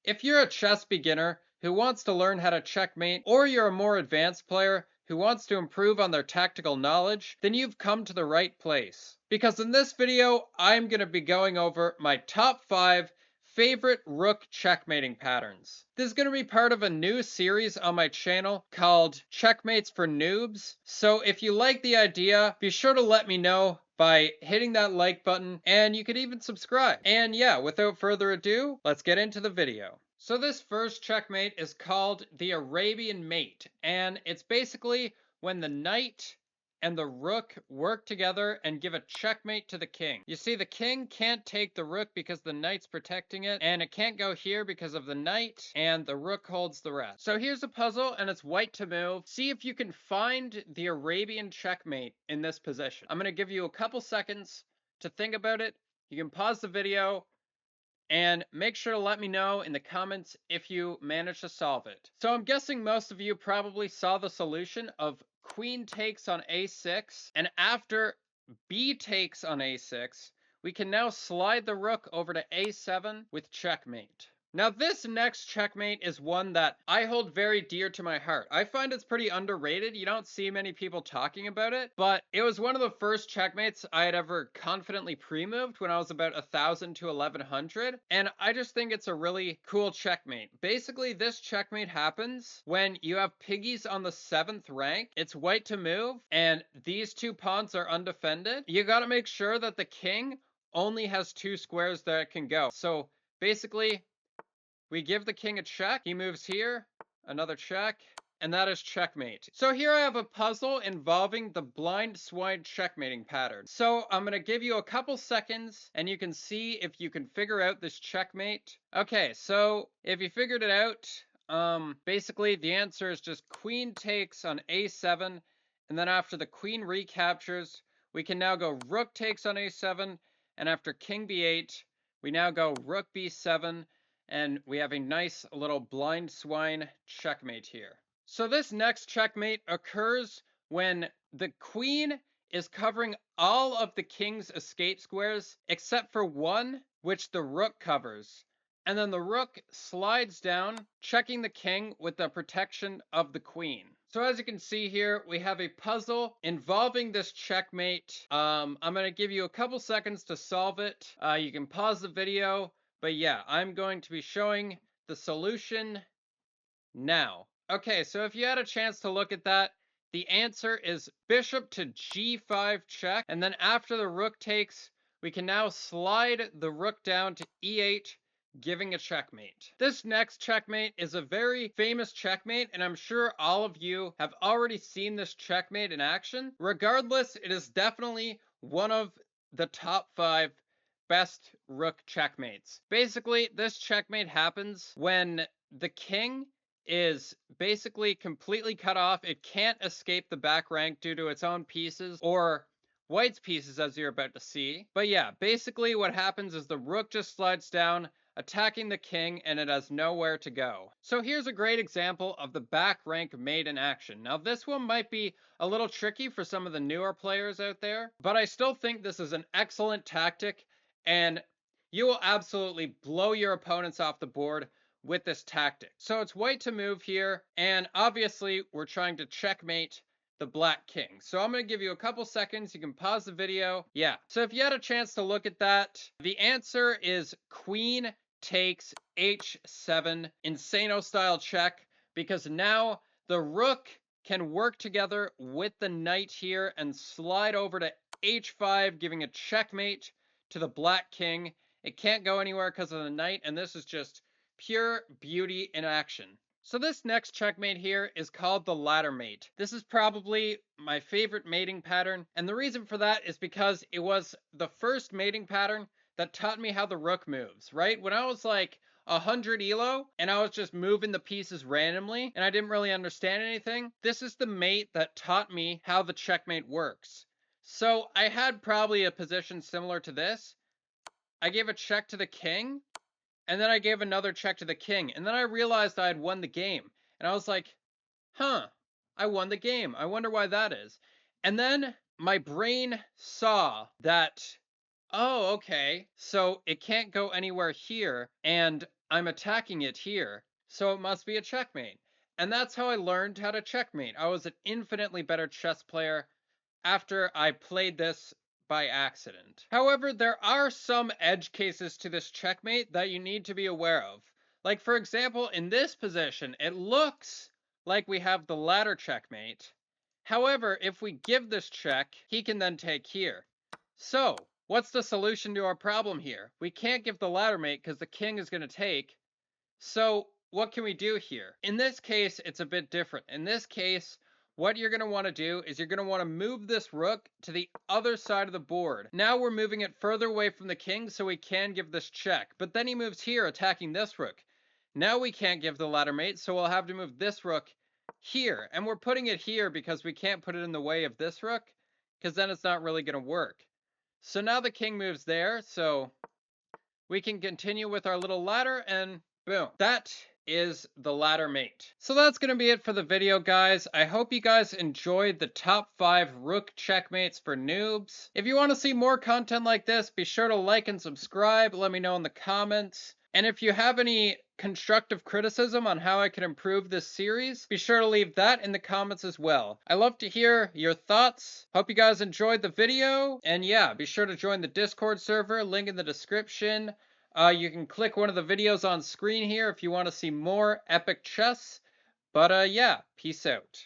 If you're a chess beginner who wants to learn how to checkmate, or you're a more advanced player who wants to improve on their tactical knowledge, then you've come to the right place. Because in this video, I'm going to be going over my top 5 favorite rook checkmating patterns. This is going to be part of a new series on my channel called Checkmates for Noobs. So if you like the idea, be sure to let me know by hitting that like button, and you could even subscribe. And yeah, without further ado, let's get into the video. So this first checkmate is called the Arabian Mate, and it's basically when the knight and the rook work together and give a checkmate to the king. You see, the king can't take the rook because the knight's protecting it, and it can't go here because of the knight, and the rook holds the rest. So here's a puzzle, and it's white to move. See if you can find the Arabian checkmate in this position. I'm going to give you a couple seconds to think about it. You can pause the video and make sure to let me know in the comments if you manage to solve it. So I'm guessing most of you probably saw the solution of queen takes on a6, and after b takes on a6, we can now slide the rook over to a7 with checkmate. Now this next checkmate is one that I hold very dear to my heart. I find it's pretty underrated. You don't see many people talking about it, but it was one of the first checkmates I had ever confidently pre-moved when I was about 1,000 to 1,100, and I just think it's a really cool checkmate. Basically, this checkmate happens when you have piggies on the 7th rank. It's white to move, and these two pawns are undefended. You gotta make sure that the king only has 2 squares that it can go. So basically, we give the king a check, he moves here, another check, and that is checkmate. So here I have a puzzle involving the blind swine checkmating pattern. So I'm going to give you a couple seconds and you can see if you can figure out this checkmate. Okay, so if you figured it out, basically the answer is just queen takes on a7, and then after the queen recaptures, we can now go rook takes on a7, and after king b8, we now go rook b7, and we have a nice little blind swine checkmate here. So this next checkmate occurs when the queen is covering all of the king's escape squares except for one, which the rook covers. And then the rook slides down, checking the king with the protection of the queen. So as you can see here, we have a puzzle involving this checkmate. I'm going to give you a couple seconds to solve it. You can pause the video. But yeah, I'm going to be showing the solution now. Okay, so if you had a chance to look at that, the answer is bishop to g5 check, and then after the rook takes, we can now slide the rook down to e8, giving a checkmate. This next checkmate is a very famous checkmate, and I'm sure all of you have already seen this checkmate in action. Regardless, it is definitely one of the top 5 best rook checkmates. Basically, this checkmate happens when the king is basically completely cut off. It can't escape the back rank due to its own pieces or white's pieces, as you're about to see. But yeah, basically what happens is the rook just slides down, attacking the king, and it has nowhere to go. So here's a great example of the back rank mate in action. Now this one might be a little tricky for some of the newer players out there, but I still think this is an excellent tactic, and you will absolutely blow your opponents off the board with this tactic. So it's white to move here, and obviously we're trying to checkmate the black king. So I'm going to give you a couple seconds. You can pause the video. Yeah. So if you had a chance to look at that, the answer is queen takes h7 insano style check, because now the rook can work together with the knight here and slide over to h5, giving a checkmate to the black king. It can't go anywhere because of the knight, and this is just pure beauty in action. So this next checkmate here is called the ladder mate. This is probably my favorite mating pattern, and the reason for that is because it was the first mating pattern that taught me how the rook moves, right? When I was like 100 elo and I was just moving the pieces randomly and I didn't really understand anything, this is the mate that taught me how the checkmate works. So I had probably a position similar to this. I gave a check to the king, and then I gave another check to the king, and then I realized I had won the game. And I was like, huh, I won the game. I wonder why that is. And then my brain saw that, oh, okay, so it can't go anywhere here, and I'm attacking it here, so it must be a checkmate. And that's how I learned how to checkmate. I was an infinitely better chess player after I played this by accident. However, there are some edge cases to this checkmate that you need to be aware of. Like, for example, in this position, it looks like we have the ladder checkmate. However, if we give this check, he can then take here. So, what's the solution to our problem here? We can't give the ladder mate because the king is going to take. So, what can we do here? In this case, it's a bit different. In this case, what you're going to want to do is you're going to want to move this rook to the other side of the board. Now we're moving it further away from the king so we can give this check. But then he moves here attacking this rook. Now we can't give the ladder mate, so we'll have to move this rook here. And we're putting it here because we can't put it in the way of this rook, because then it's not really going to work. So now the king moves there, so we can continue with our little ladder, and boom. That is the ladder mate. So that's going to be it for the video, guys. I hope you guys enjoyed the top 5 rook checkmates for noobs. If you want to see more content like this, be sure to like and subscribe. Let me know in the comments. And if you have any constructive criticism on how I can improve this series, be sure to leave that in the comments as well. I love to hear your thoughts. Hope you guys enjoyed the video. And yeah, be sure to join the Discord server, link in the description. You can click one of the videos on screen here if you want to see more epic chess. But yeah, peace out.